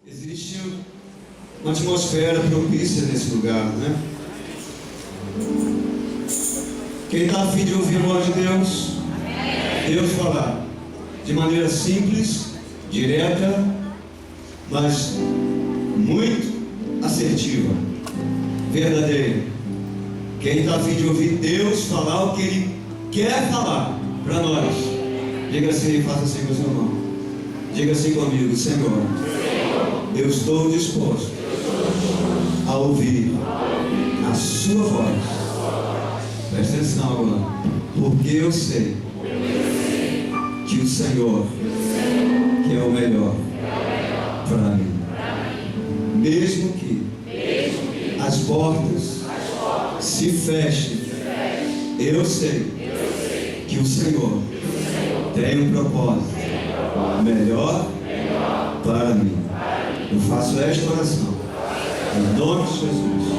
Existe uma atmosfera propícia nesse lugar, né? Quem está a fim de ouvir a voz de Deus? Deus falar de maneira simples, direta, mas muito assertiva, verdadeira. Quem está a fim de ouvir Deus falar o que Ele quer falar para nós? Diga assim, faça assim com o seu irmão. Diga assim comigo: Senhor, eu estou disposto a ouvir a sua voz. Presta atenção agora, porque eu sei que o Senhor quer o melhor para mim. Mesmo que as portas se fechem, eu sei que o Senhor tem um propósito melhor para mim. Eu faço esta oração em nome de Jesus.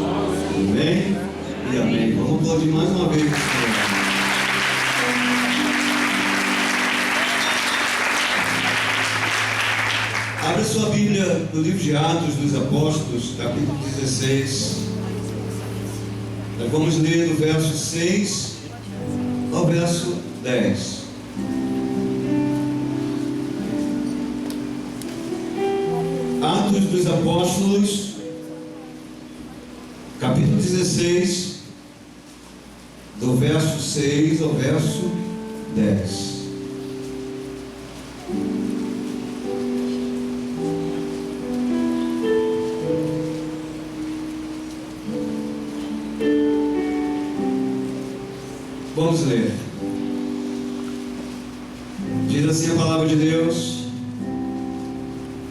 Amém e amém. Vamos aplaudir mais uma vez o Senhor. Abra sua Bíblia no livro de Atos dos Apóstolos, capítulo 16. Nós vamos ler do verso 6 ao verso 10. Atos dos Apóstolos, capítulo 16, do verso 6 ao verso 10. Vamos ler. Diz assim a palavra de Deus: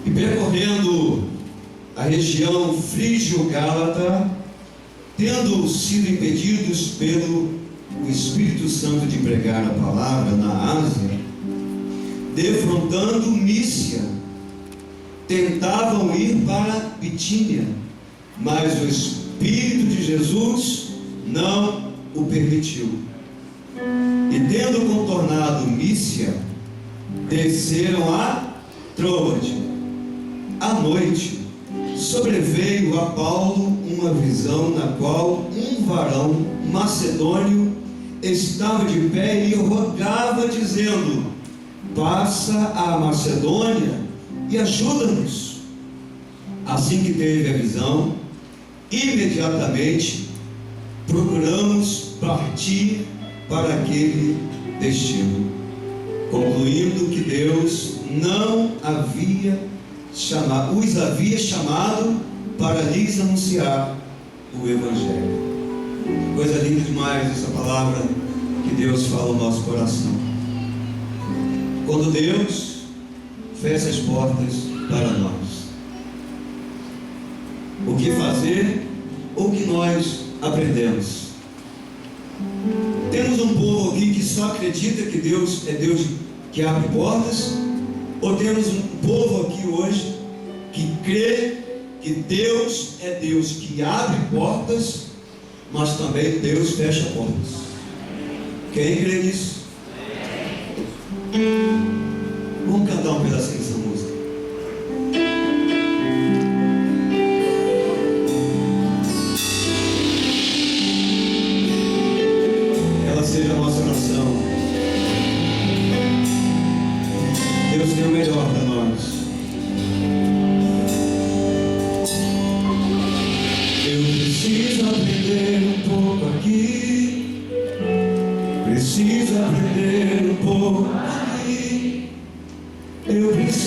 e percorrendo a região frígio-gálata, tendo sido impedidos pelo Espírito Santo de pregar a palavra na Ásia, defrontando Mísia, tentavam ir para Bitínia, mas o Espírito de Jesus não o permitiu. E tendo contornado Mísia, desceram a Troade. À noite, sobreveio a Paulo uma visão na qual um varão macedônio estava de pé e rogava, dizendo: passa a Macedônia e ajuda-nos. Assim que teve a visão, imediatamente procuramos partir para aquele destino, concluindo que Deus não os havia chamado para lhes anunciar o Evangelho. Coisa linda demais essa palavra que Deus fala no nosso coração. Quando Deus fecha as portas para nós, o que fazer ou o que nós aprendemos? Temos um povo aqui que só acredita que Deus é Deus que abre portas? Ou temos um povo aqui hoje que crê que Deus é Deus que abre portas, mas também Deus fecha portas? Quem crê nisso? Vamos cantar um pedacinho dessa música. Ela seja a nossa oração. Deus tem o melhor para nós. Eu preciso aprender um pouco aqui, preciso aprender um pouco aqui. Eu preciso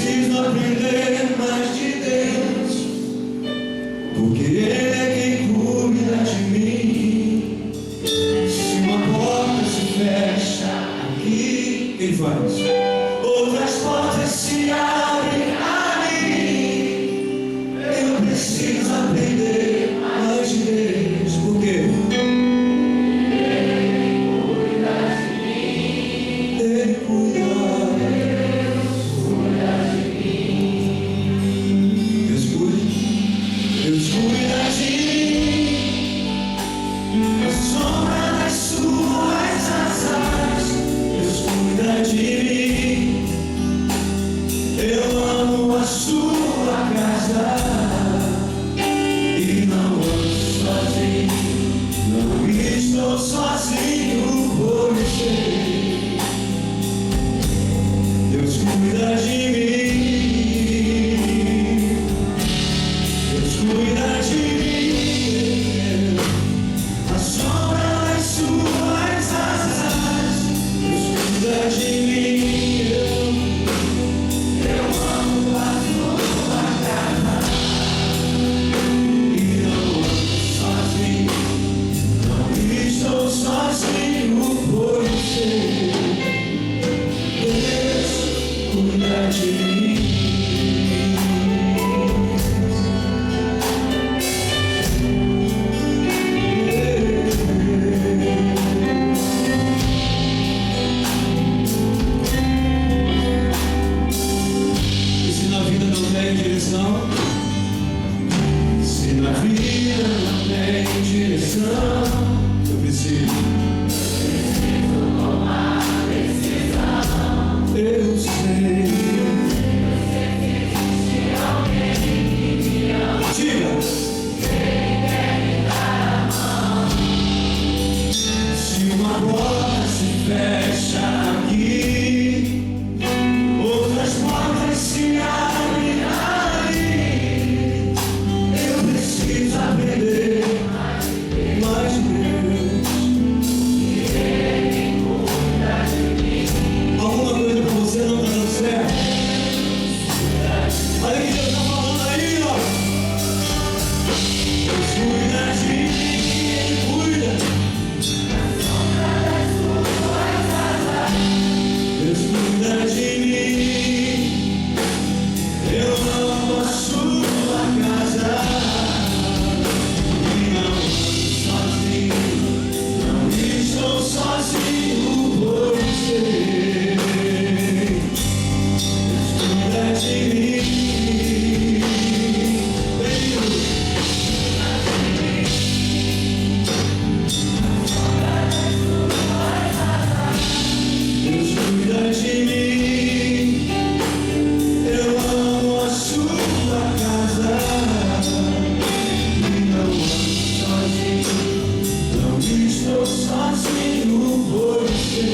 Digno foi você.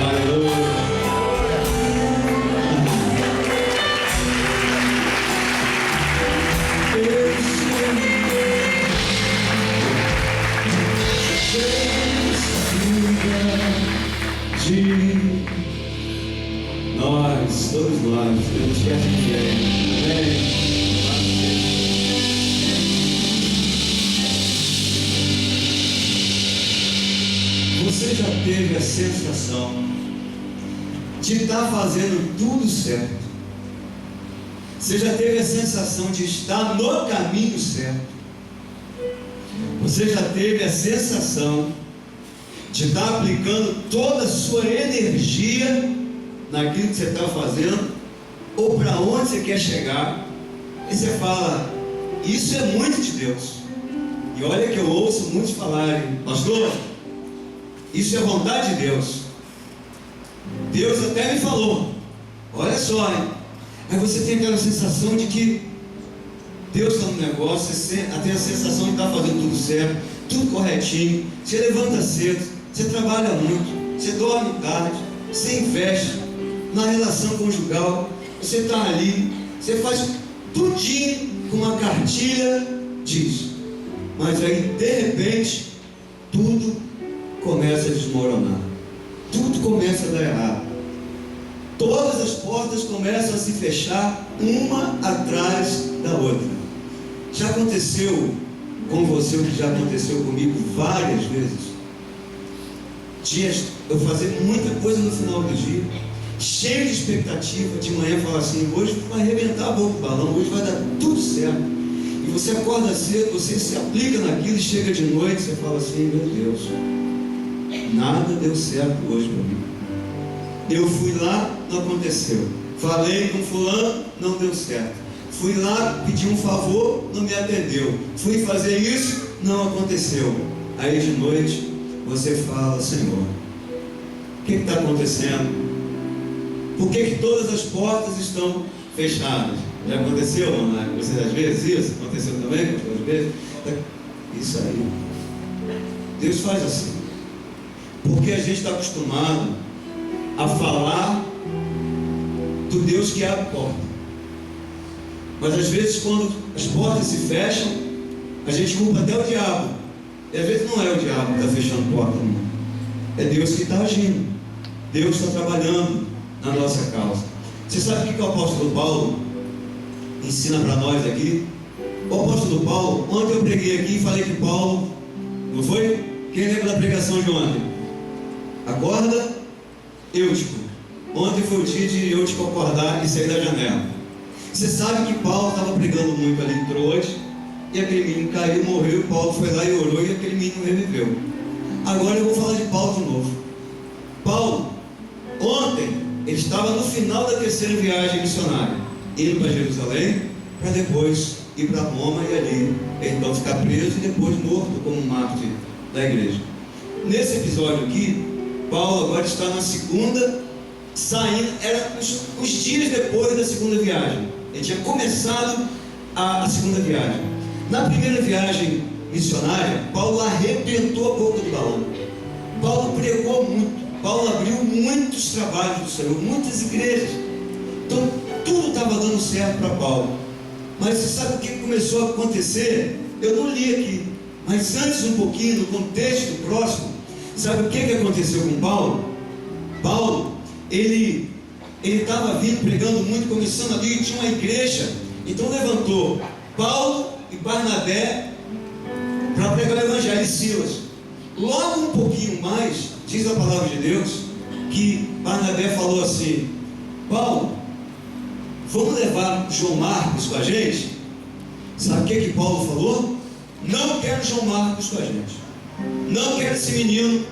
Aleluia. De nós, todos nós, não esquece de ninguém. Amém. Você já teve a sensação de estar fazendo tudo certo? Você já teve a sensação de estar no caminho certo? Você já teve a sensação de estar aplicando toda a sua energia naquilo que você está fazendo, ou para onde você quer chegar, e você fala, isso é muito de Deus. E olha que eu ouço muitos falarem, pastor, isso é vontade de Deus. Deus até me falou, olha só, hein? Aí você tem aquela sensação de que Deus está no negócio, você tem a sensação de estar fazendo tudo certo, tudo corretinho, você levanta cedo, você trabalha muito, você dorme tarde, você investe na relação conjugal, você está ali, você faz tudinho com uma cartilha disso. Mas aí, de repente, tudo começa a desmoronar. Tudo começa a dar errado. Todas as portas começam a se fechar, uma atrás da outra. Já aconteceu com você o que já aconteceu comigo várias vezes? Dias eu fazer muita coisa no final do dia, cheio de expectativa, de manhã falar assim, hoje vai arrebentar a boca do balão, hoje vai dar tudo certo. E você acorda cedo, você se aplica naquilo e chega de noite, você fala assim, meu Deus, nada deu certo hoje para mim. Eu fui lá, não aconteceu. Falei com fulano, não deu certo. Fui lá, pedi um favor, não me atendeu. Fui fazer isso, não aconteceu. Aí de noite, você fala, Senhor, o que está acontecendo? Por que todas as portas estão fechadas? Já aconteceu, não é? Você às vezes isso? Aconteceu também? Às vezes? Isso aí. Deus faz assim. Porque a gente está acostumado a falar do Deus que abre porta. Mas às vezes quando as portas se fecham, a gente culpa até o diabo. E às vezes não é o diabo que está fechando porta, não. É Deus que está agindo. Deus está trabalhando na nossa causa. Você sabe o que o apóstolo Paulo ensina para nós aqui? O apóstolo Paulo, ontem eu preguei aqui e falei que Paulo, não foi? Quem lembra da pregação de ontem? Acorda, Eutico. Ontem foi o dia de Eutico acordar e sair da janela. Você sabe que Paulo estava pregando muito ali em Troade, e aquele menino caiu, morreu, Paulo foi lá e orou, e aquele menino reviveu. Agora eu vou falar de Paulo de novo. Paulo, ontem, ele estava no final da terceira viagem missionária, indo para Jerusalém, para depois ir para Roma e ali, então ficar preso e depois morto como mártir da igreja. Nesse episódio aqui, Paulo agora está na segunda, saindo, era os dias depois da segunda viagem. Ele tinha começado a segunda viagem. Na primeira viagem missionária, Paulo arrebentou a boca do balão. Paulo pregou muito. Paulo abriu muitos trabalhos do Senhor, muitas igrejas. Então, tudo estava dando certo para Paulo. Mas você sabe o que começou a acontecer? Eu não li aqui, mas antes um pouquinho, no contexto próximo, sabe o que aconteceu com Paulo? Paulo, ele estava vindo, pregando muito, começando ali, tinha uma igreja. Então levantou Paulo e Barnabé para pregar o evangelho, e Silas. Logo um pouquinho mais, diz a palavra de Deus, que Barnabé falou assim, Paulo, vamos levar João Marcos com a gente? Sabe o que Paulo falou? Não quero João Marcos com a gente. Não quero esse menino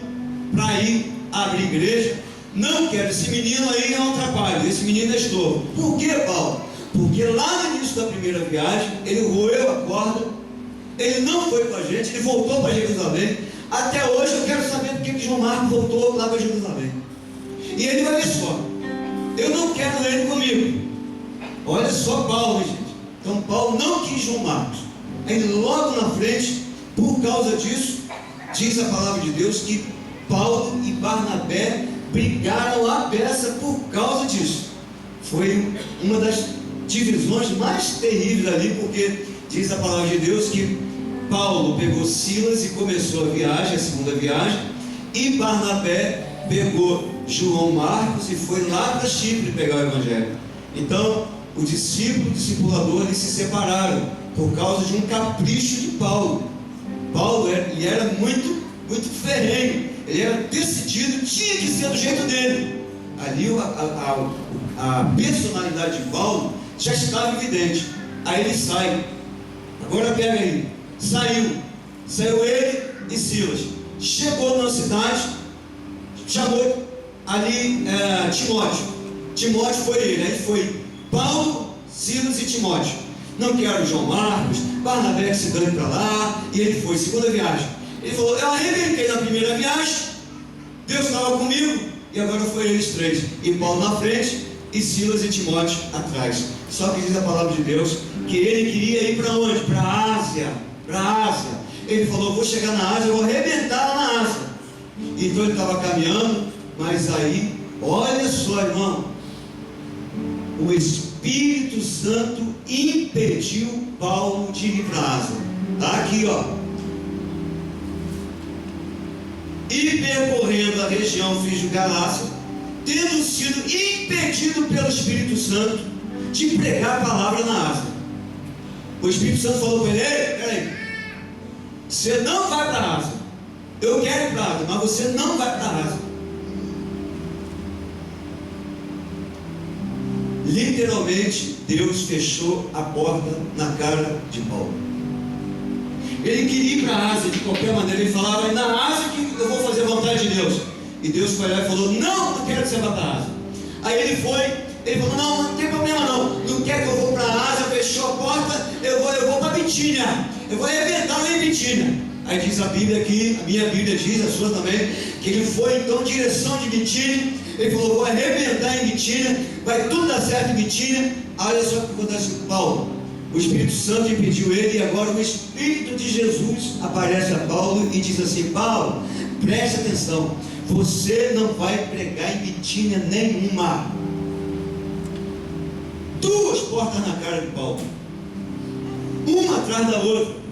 para ir abrir igreja. Não quero esse menino aí, é um trabalho. Esse menino é estorvo. Por que, Paulo? Porque lá no início da primeira viagem, ele roeu a corda, ele não foi com a gente, ele voltou para Jerusalém. Até hoje eu quero saber por que João Marcos voltou lá para Jerusalém. E ele vai ver só, eu não quero ele comigo. Olha só Paulo, gente. Então Paulo não quis João Marcos. Aí logo na frente, por causa disso, diz a palavra de Deus que Paulo e Barnabé brigaram à beça por causa disso. Foi uma das divisões mais terríveis ali, porque diz a palavra de Deus que Paulo pegou Silas e começou a viagem, a segunda viagem, e Barnabé pegou João Marcos e foi lá para Chipre pegar o Evangelho. Então, o discípulo e o discipulador, eles se separaram por causa de um capricho de Paulo. Paulo ele era muito ferrenho, ele era decidido, tinha que ser do jeito dele. Ali a personalidade de Paulo já estava evidente. Aí ele sai. Agora pega aí. Saiu ele e Silas. Chegou na cidade, chamou ali Timóteo. Timóteo foi ele. Aí foi Paulo, Silas e Timóteo. Não quero João Marcos, Barnabé que se dane para lá. E ele foi, segunda viagem. Ele falou: eu arrebentei na primeira viagem, Deus estava comigo, e agora foi eles três. E Paulo na frente, e Silas e Timóteo atrás. Só que diz a palavra de Deus que ele queria ir para onde? Para a Ásia. Ele falou: vou chegar na Ásia, eu vou arrebentar lá na Ásia. Então ele estava caminhando, mas aí, olha só, irmão, o Espírito Santo impediu Paulo de ir para a Ásia. Está aqui, ó. E percorrendo a região Frígio-Galácia, tendo sido impedido pelo Espírito Santo de pregar a palavra na Ásia. O Espírito Santo falou para ele: ei, peraí, você não vai para a Ásia. Eu quero ir para a Ásia, mas você não vai para a Ásia. Literalmente, Deus fechou a porta na cara de Paulo. Ele queria ir para a Ásia de qualquer maneira. Ele falava: é na Ásia que eu vou fazer a vontade de Deus. E Deus foi lá e falou: não quero que você vá para a Ásia. Aí ele foi, ele falou: não tem problema não quer que eu vou para a Ásia. Fechou a porta, eu vou para Bitínia, eu vou arrebentar lá em Bitínia. Aí diz a Bíblia aqui, a minha Bíblia diz, a sua também, que ele foi então em direção de Bitínia. Ele falou: vou arrebentar em Bitínia, vai tudo dar certo em Bitínia. Olha só o que acontece com Paulo. O Espírito Santo impediu ele, e agora o Espírito de Jesus aparece a Paulo e diz assim: Paulo, preste atenção, você não vai pregar em Bitínia nenhuma. Duas portas na cara de Paulo, uma atrás da outra.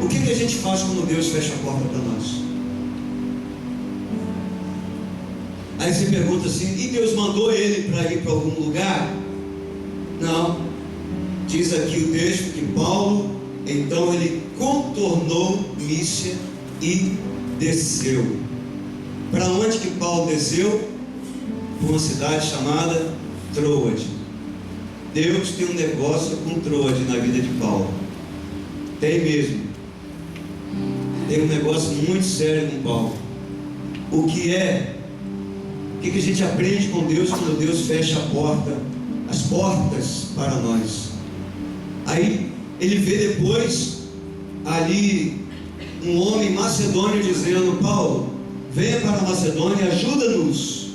O que a gente faz quando Deus fecha a porta para nós? Aí você pergunta assim: e Deus mandou ele para ir para algum lugar? Não. Diz aqui o texto que Paulo, então ele contornou Mísia e desceu. Para onde que Paulo desceu? Para uma cidade chamada Troade. Deus tem um negócio com Troade na vida de Paulo. Tem mesmo. Tem um negócio muito sério com Paulo. O que a gente aprende com Deus quando Deus fecha a porta, as portas para nós? Aí ele vê depois ali um homem macedônio dizendo: Paulo, venha para a Macedônia, ajuda-nos.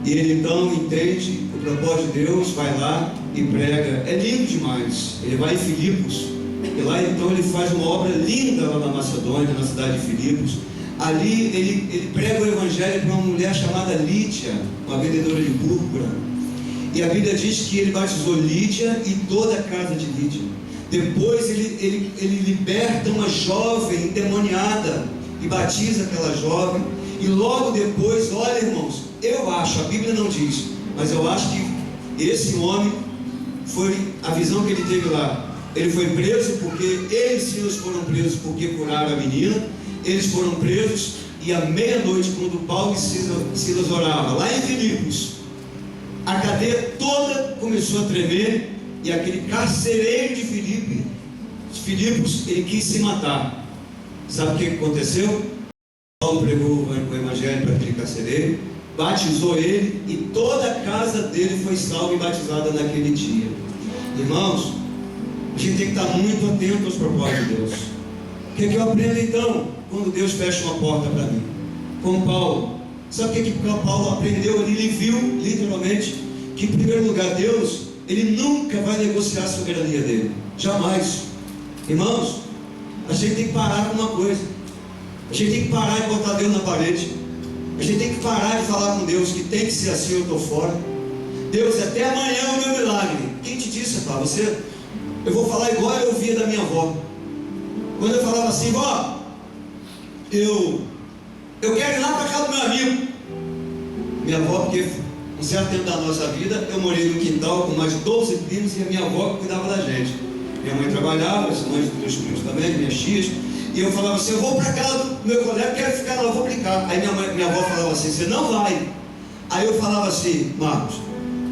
E ele então entende o propósito de Deus, vai lá e prega. É lindo demais. Ele vai em Filipos, e lá então ele faz uma obra linda lá na Macedônia, na cidade de Filipos. Ali ele prega o Evangelho para uma mulher chamada Lídia, uma vendedora de púrpura. E a Bíblia diz que ele batizou Lídia e toda a casa de Lídia. Depois ele liberta uma jovem endemoniada e batiza aquela jovem. E logo depois, olha, irmãos, eu acho, a Bíblia não diz, mas eu acho que esse homem, foi a visão que ele teve lá. Ele foi preso porque ele e Silas foram presos porque curaram a menina. Eles foram presos, e à meia-noite, quando Paulo e Silas oravam lá em Filipos, a cadeia toda começou a tremer, e aquele carcereiro de Filipos, ele quis se matar. Sabe o que aconteceu? Paulo pregou o Evangelho para aquele carcereiro, batizou ele, e toda a casa dele foi salva e batizada naquele dia. Irmãos, a gente tem que estar muito atento aos propósitos de Deus. O que eu aprendo então, quando Deus fecha uma porta para mim? Com Paulo. Sabe o que Paulo aprendeu ali? Ele viu, literalmente, que em primeiro lugar Deus Ele nunca vai negociar a soberania dele. Jamais. Irmãos, a gente tem que parar com uma coisa. A gente tem que parar de botar Deus na parede. A gente tem que parar de falar com Deus que tem que ser assim, eu estou fora. Deus, até amanhã é o meu milagre. Quem te disse, pá? Você... Eu vou falar igual eu ouvia da minha avó. Quando eu falava assim, vó, eu quero ir lá para casa do meu amigo. Minha avó, porque um certo tempo da nossa vida, eu morei no quintal com mais 12 primos e a minha avó cuidava da gente. Minha mãe trabalhava, as mães dos meus primos também, minhas tias. E eu falava assim, eu vou para casa do meu colega, quero ficar lá, eu vou brincar. Aí minha avó falava assim, você não vai. Aí eu falava assim, Marcos,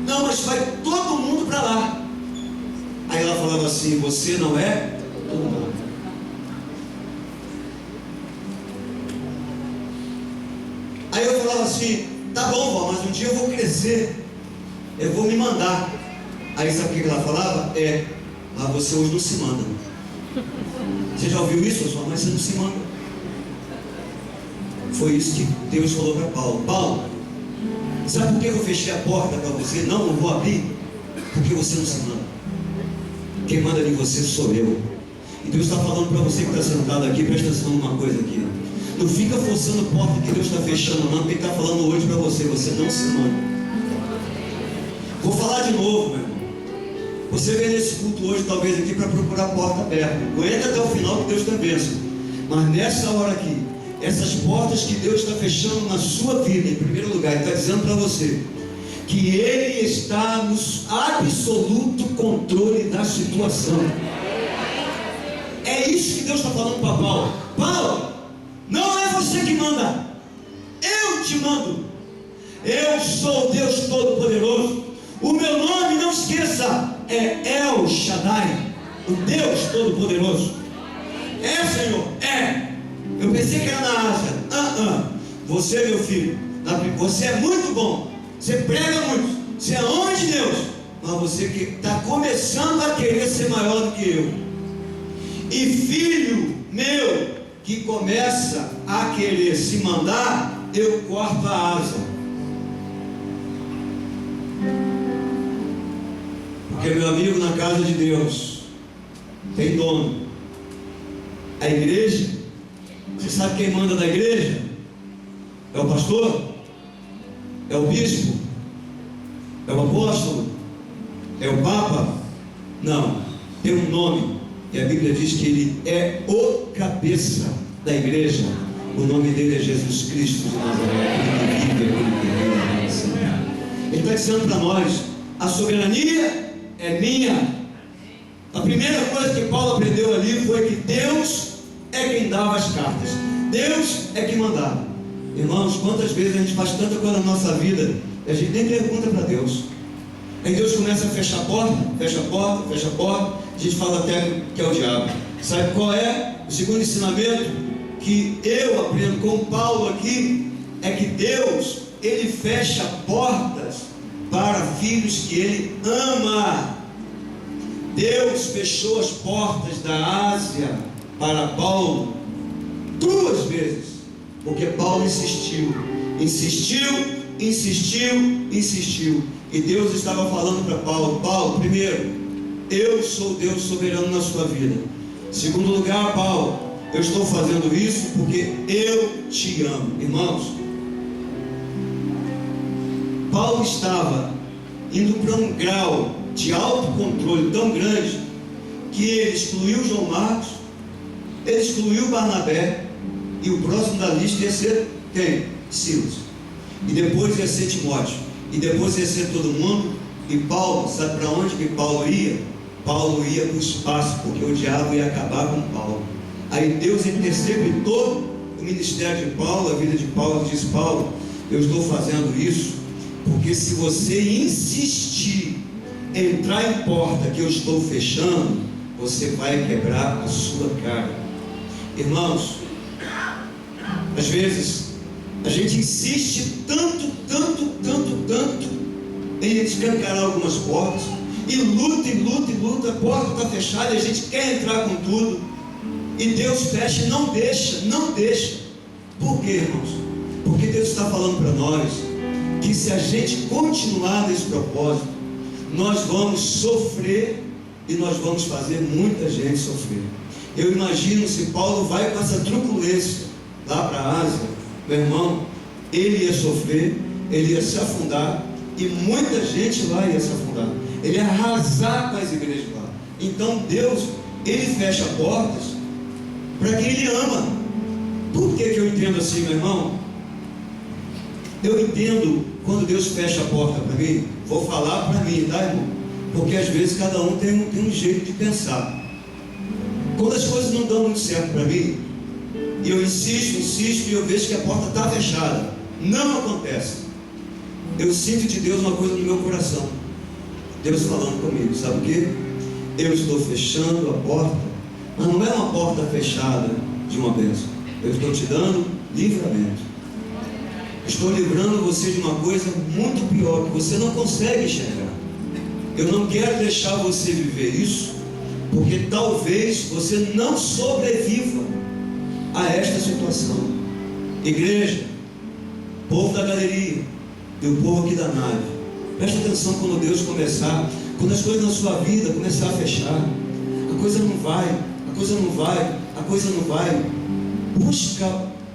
não, mas vai todo mundo para lá. Aí ela falava assim, você não é todo mundo. Aí eu falava assim, tá bom, vó, mas um dia eu vou crescer, eu vou me mandar. Aí sabe o que ela falava? Mas você hoje não se manda. Você já ouviu isso? Sua mãe, você não se manda. Foi isso que Deus falou para Paulo. Paulo, sabe por que eu fechei a porta para você? Não vou abrir. Porque você não se manda. Quem manda em você sou eu. E Deus está falando para você que está sentado aqui, presta atenção numa coisa aqui. Não fica forçando porta que Deus está fechando, não, porque Ele está falando hoje para você, você não se manda. Vou falar de novo, meu irmão. Você vem nesse culto hoje, talvez aqui, para procurar a porta aberta. Aguenta até o final que Deus tem bênção. Mas nessa hora aqui, essas portas que Deus está fechando na sua vida, em primeiro lugar, Ele está dizendo para você que Ele está no absoluto controle da situação. É isso que Deus está falando para Paulo. Paulo, não é você que manda, eu te mando. Eu sou o Deus Todo-Poderoso. O meu nome, não esqueça, é El Shaddai, o Deus Todo-Poderoso. É, Senhor, é. Eu pensei que era na Ásia. Você, meu filho, você é muito bom, você prega muito, você é homem de Deus, mas você que está começando a querer ser maior do que eu. E filho meu que começa a querer se mandar, eu corto a asa. Porque, meu amigo, na casa de Deus tem dono. A igreja, você sabe quem manda da igreja? É o pastor? É o bispo? É o apóstolo? É o papa? Não, tem um nome. E a Bíblia diz que Ele é o cabeça da igreja. O nome dele é Jesus Cristo de Nazaré. Ele vive, aquele que reina. Ele está dizendo para nós, a soberania é minha. A primeira coisa que Paulo aprendeu ali foi que Deus é quem dava as cartas. Deus é quem mandava. Irmãos, quantas vezes a gente faz tanta coisa na nossa vida e a gente nem pergunta para Deus. Aí Deus começa a fechar a porta, fecha a porta, fecha a porta. A gente fala até que é o diabo. Sabe qual é o segundo ensinamento que eu aprendo com Paulo aqui? É que Deus, Ele fecha portas para filhos que Ele ama. Deus fechou as portas da Ásia para Paulo 2 vezes, porque Paulo insistiu. E Deus estava falando para Paulo: Paulo, primeiro, eu sou Deus soberano na sua vida. Segundo lugar, Paulo, eu estou fazendo isso porque eu te amo. Irmãos, Paulo estava indo para um grau de autocontrole tão grande que ele excluiu João Marcos, ele excluiu Barnabé, e o próximo da lista ia ser quem? Silas. E depois ia ser Timóteo, e depois ia ser todo mundo. E Paulo, sabe para onde que Paulo ia? Paulo ia para o espaço, porque o diabo ia acabar com Paulo. Aí Deus interceptou o ministério de Paulo, a vida de Paulo, e disse: Paulo, eu estou fazendo isso porque se você insistir em entrar em porta que eu estou fechando, você vai quebrar a sua cara. Irmãos, às vezes a gente insiste tanto em escancarar algumas portas, e luta, a porta está fechada e a gente quer entrar com tudo, e Deus fecha e não deixa. Por quê, irmãos? Porque Deus está falando para nós que se a gente continuar nesse propósito, nós vamos sofrer e nós vamos fazer muita gente sofrer. Eu imagino se Paulo vai com essa truculência lá para a Ásia, meu irmão, ele ia sofrer, ele ia se afundar e muita gente lá ia se afundar, ele ia arrasar com as igrejas lá. Então Deus, ele fecha portas para quem ele ama. Por que eu entendo assim, meu irmão? Eu entendo quando Deus fecha a porta para mim. Vou falar para mim, tá, irmão? Porque às vezes cada um tem um jeito de pensar. Quando as coisas não dão muito certo para mim, e eu insisto, e eu vejo que a porta está fechada, não acontece, eu sinto de Deus uma coisa no meu coração. Deus falando comigo, sabe o que? Eu estou fechando a porta, mas não é uma porta fechada de uma bênção. Eu estou te dando livramento. Estou livrando você de uma coisa muito pior, que você não consegue enxergar. Eu não quero deixar você viver isso, porque talvez você não sobreviva a esta situação. Igreja, povo da galeria e o povo aqui da nave, presta atenção quando Deus começar, quando as coisas na sua vida começar a fechar, a coisa não vai,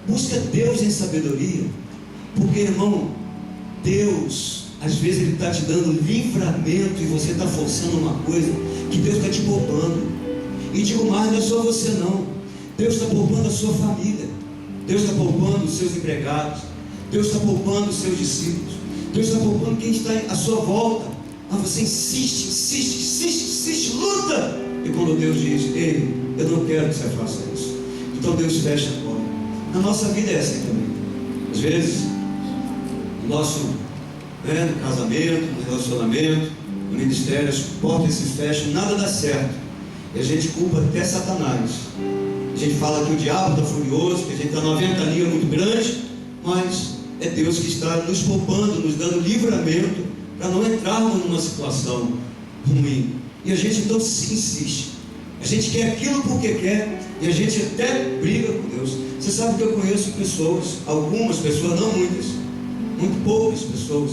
busca Deus em sabedoria, porque, irmão, Deus, às vezes Ele está te dando livramento e você está forçando uma coisa que Deus está te poupando. E digo mais, não é só você não, Deus está poupando a sua família, Deus está poupando os seus empregados, Deus está poupando os seus discípulos, Deus está poupando quem está à sua volta. Mas você insiste, luta. E quando Deus diz, ei, eu não quero que você faça isso, então Deus fecha a porta. Na nossa vida é assim também. Às vezes, no nosso no casamento, no relacionamento, no ministério, as portas se fecham, nada dá certo. E a gente culpa até Satanás. A gente fala que o diabo está furioso, que a gente está numa ventania muito grande, mas é Deus que está nos poupando, nos dando livramento para não entrarmos numa situação ruim. E a gente então se insiste. A gente quer aquilo porque quer, e a gente até briga com Deus. Você sabe que eu conheço pessoas, algumas pessoas, não muitas, muito poucas pessoas,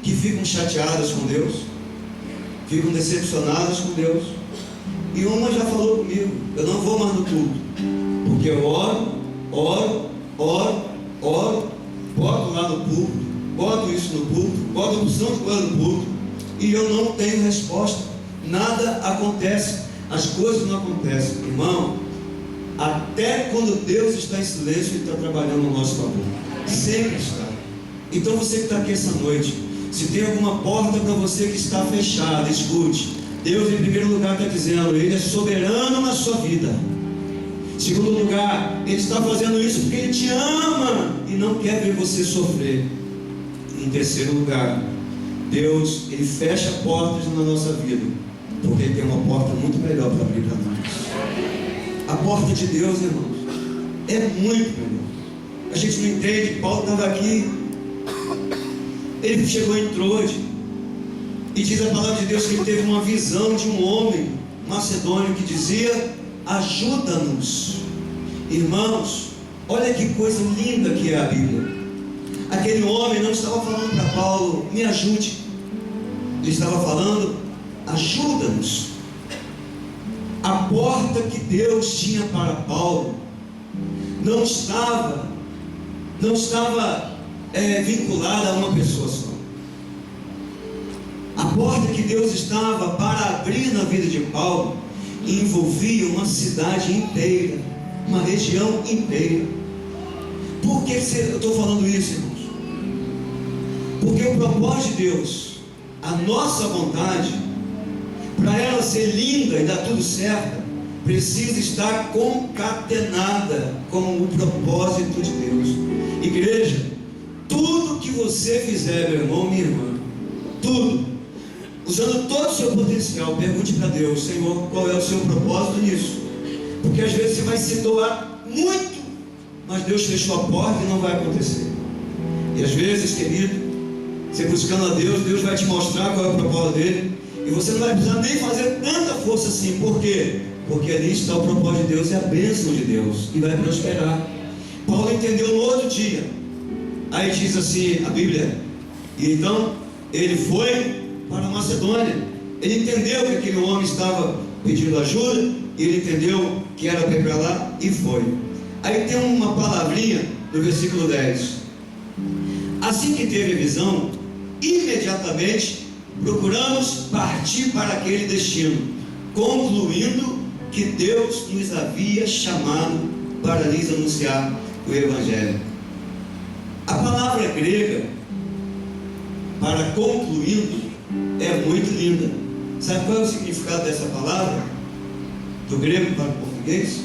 que ficam chateadas com Deus, ficam decepcionadas com Deus. E uma já falou comigo, eu não vou mais no culto, porque eu oro, boto lá no púlpito, boto isso no púlpito, boto a opção de coisa no púlpito, e eu não tenho resposta, nada acontece, as coisas não acontecem. Irmão, até quando Deus está em silêncio, Ele está trabalhando no nosso favor, sempre está. Então você que está aqui essa noite, se tem alguma porta para você que está fechada, escute. Deus em primeiro lugar está dizendo, Ele é soberano na sua vida. Em segundo lugar, Ele está fazendo isso porque Ele te ama e não quer ver você sofrer. Em terceiro lugar, Deus, Ele fecha portas na nossa vida porque Ele tem uma porta muito melhor para abrir para nós. A porta de Deus, irmãos, é muito melhor. A gente não entende. Paulo estava aqui, ele chegou em Troade, e diz a palavra de Deus que ele teve uma visão de um homem macedônio que dizia, ajuda-nos. Irmãos, olha que coisa linda que é a Bíblia. Aquele homem não estava falando para Paulo, me ajude. Ele estava falando, ajuda-nos. A porta que Deus tinha para Paulo não estava vinculada a uma pessoa só. A porta que Deus estava para abrir na vida de Paulo envolvia uma cidade inteira, uma região inteira. Por que eu estou falando isso, irmãos? Porque o propósito de Deus, a nossa vontade, para ela ser linda e dar tudo certo, precisa estar concatenada com o propósito de Deus. Igreja, tudo que você fizer, meu irmão, minha irmã, tudo, usando todo o seu potencial, pergunte para Deus, Senhor, qual é o seu propósito nisso? Porque às vezes você vai se doar muito, mas Deus fechou a porta e não vai acontecer. E às vezes, querido, você buscando a Deus, Deus vai te mostrar qual é o propósito dele, e você não vai precisar nem fazer tanta força assim. Por quê? Porque ali está o propósito de Deus e a bênção de Deus, e vai prosperar. Paulo entendeu no outro dia. Aí diz assim a Bíblia, e então ele foi para Macedônia. Macedônia. Ele entendeu que aquele homem estava pedindo ajuda, e ele entendeu que era para ir para lá, e foi. Aí tem uma palavrinha no versículo 10. Assim que teve a visão, imediatamente procuramos partir para aquele destino, concluindo que Deus nos havia chamado para lhes anunciar o Evangelho. A palavra grega para concluindo é muito linda. Sabe qual é o significado dessa palavra? Do grego para o português?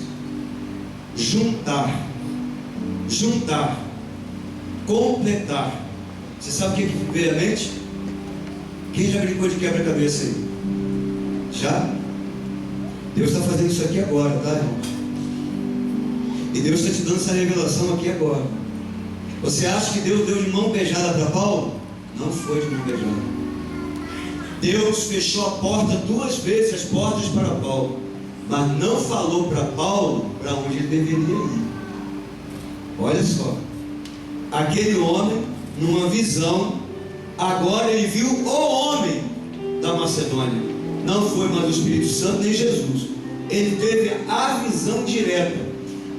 Juntar. Juntar. Completar. Você sabe o que veio à mente? Quem já brincou de quebra-cabeça aí? Já? Deus está fazendo isso aqui agora, tá, irmão? E Deus está te dando essa revelação aqui agora. Você acha que Deus deu de mão beijada para Paulo? Não foi de mão beijada. Deus fechou a porta 2 vezes, as portas para Paulo, mas não falou para Paulo para onde ele deveria ir. Olha só, aquele homem, numa visão, agora ele viu o homem da Macedônia. Não foi mais o Espírito Santo nem Jesus. Ele teve a visão direta.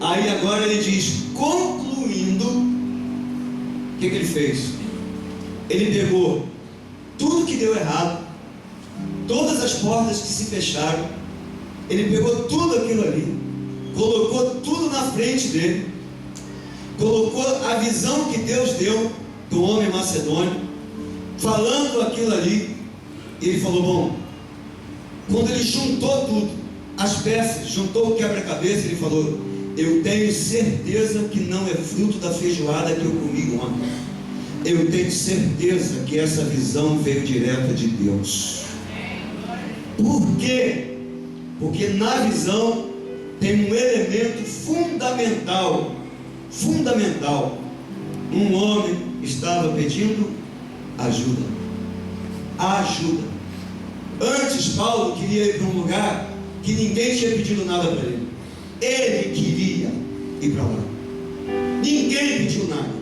Aí agora ele diz, concluindo, o que ele fez? Ele pegou tudo que deu errado, todas as portas que se fecharam, ele pegou tudo aquilo ali, colocou tudo na frente dele, colocou a visão que Deus deu do homem macedônio, falando aquilo ali, e ele falou, bom, quando ele juntou tudo, as peças, juntou o quebra-cabeça, ele falou, eu tenho certeza que não é fruto da feijoada que eu comi ontem. Eu tenho certeza que essa visão veio direta de Deus. Por quê? Porque na visão tem um elemento fundamental. Fundamental. Um homem estava pedindo ajuda. Ajuda. Antes Paulo queria ir para um lugar que ninguém tinha pedido nada para ele. Ele queria ir para lá. Ninguém pediu nada.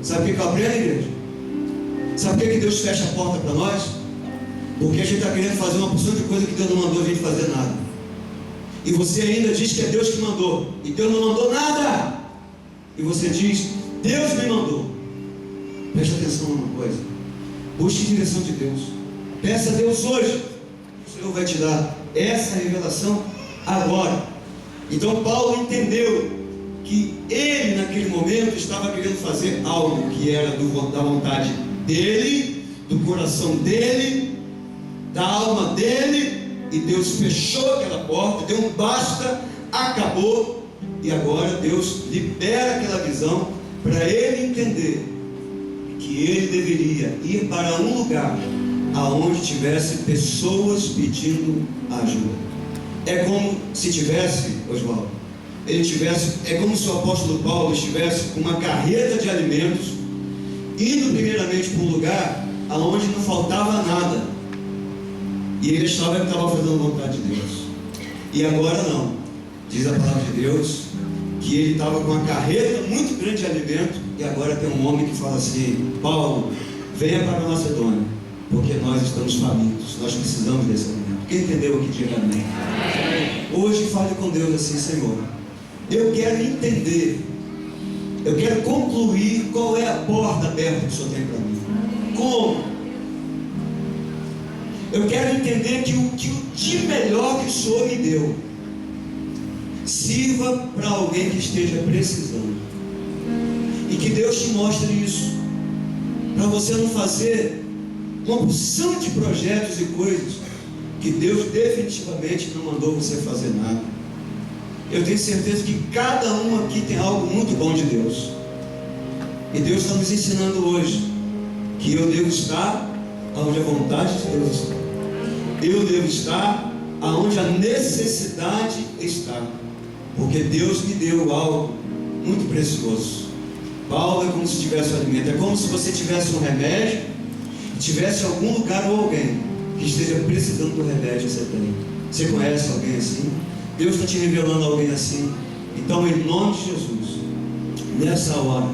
Sabe o que eu aprendo, igreja? Sabe por que Deus fecha a porta para nós? Porque a gente está querendo fazer uma porção de coisa que Deus não mandou a gente fazer nada. E você ainda diz que é Deus que mandou, e Deus não mandou nada. E você diz, Deus me mandou. Preste atenção numa coisa. Busque a direção de Deus. Peça a Deus hoje. O Senhor vai te dar essa revelação agora. Então Paulo entendeu que ele naquele momento estava querendo fazer algo que era da vontade dele, do coração dele, da alma dele, e Deus fechou aquela porta, deu um basta, acabou, e agora Deus libera aquela visão para ele entender que ele deveria ir para um lugar aonde tivesse pessoas pedindo ajuda. É como se tivesse, Oswaldo, é como se o apóstolo Paulo estivesse com uma carreta de alimentos, indo primeiramente para um lugar aonde não faltava nada, e ele achava que estava fazendo a vontade de Deus. E agora não, diz a palavra de Deus, que ele estava com uma carreta muito grande de alimento, e agora tem um homem que fala assim, Paulo, venha para a Macedônia, porque nós estamos famintos, nós precisamos desse alimento. Quem entendeu aqui, diga amém. Hoje fale com Deus assim, Senhor, eu quero entender, eu quero concluir qual é a porta aberta que o Senhor tem para mim. Como? Eu quero entender que o de melhor que o Senhor me deu sirva para alguém que esteja precisando. E que Deus te mostre isso, para você não fazer uma porção de projetos e coisas que Deus definitivamente não mandou você fazer nada. Eu tenho certeza que cada um aqui tem algo muito bom de Deus. E Deus está nos ensinando hoje que eu devo estar onde a vontade de Deus está. Eu devo estar aonde a necessidade está. Porque Deus me deu algo muito precioso. Paulo é como se tivesse um alimento. É como se você tivesse um remédio e tivesse algum lugar ou alguém que esteja precisando do remédio que você tem. Você conhece alguém assim? Deus está te revelando alguém assim. Então, em nome de Jesus, nessa hora,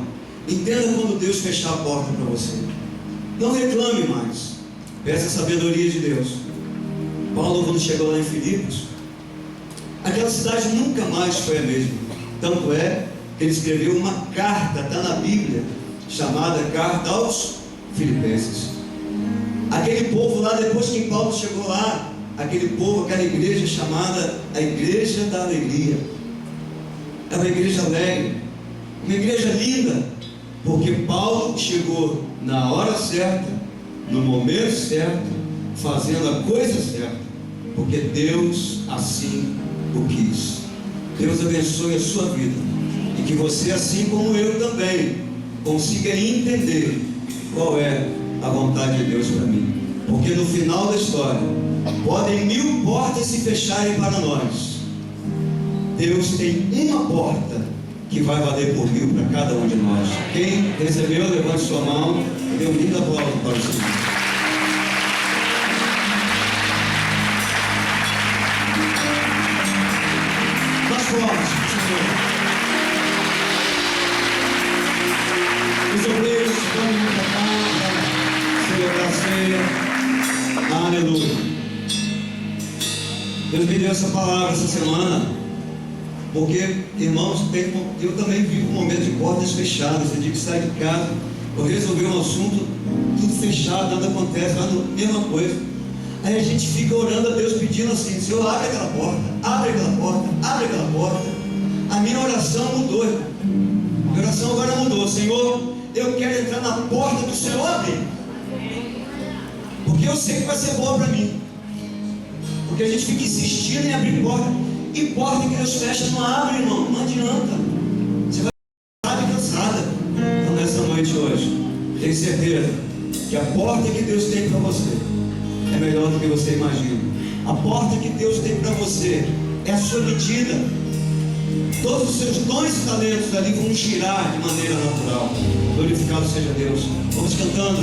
entenda quando Deus fechar a porta para você. Não reclame mais. Peça a sabedoria de Deus. Paulo, quando chegou lá em Filipos, aquela cidade nunca mais foi a mesma. Tanto é que ele escreveu uma carta, está na Bíblia, chamada Carta aos Filipenses. Aquele povo lá, depois que Paulo chegou lá, aquele povo, aquela igreja chamada a Igreja da Alegria, era uma igreja alegre, uma igreja linda, porque Paulo chegou na hora certa, no momento certo, fazendo a coisa certa, porque Deus assim o quis. Deus abençoe a sua vida, e que você, assim como eu também, consiga entender qual é a vontade de Deus para mim. Porque no final da história, podem 1000 portas se fecharem para nós, Deus tem uma porta que vai valer por 1000 para cada um de nós. Quem recebeu, levante sua mão e dê um lindo aplauso para o Senhor. Mais forte, Senhor. Os obreiros vão me para celebrar a ceia. Aleluia. Deus me deu essa palavra essa semana, porque, irmãos, eu também vivo um momento de portas fechadas. Eu digo que sai de casa, eu resolvi um assunto, tudo fechado, nada acontece, faz a mesma coisa. Aí a gente fica orando a Deus, pedindo assim: Senhor, abre aquela porta, abre aquela porta, abre aquela porta. A minha oração mudou, irmão. Minha oração agora mudou: Senhor, eu quero entrar na porta do Senhor abrir, porque eu sei que vai ser boa para mim. Porque a gente fica insistindo em abrir porta, e porta que Deus fecha não abre, irmão, não adianta. Você vai ficar cansada. Então, nessa noite hoje, tenho certeza que a porta que Deus tem para você é melhor do que você imagina. A porta que Deus tem para você é a sua medida. Todos os seus dons e talentos ali vão girar de maneira natural. Glorificado seja Deus. Vamos cantando.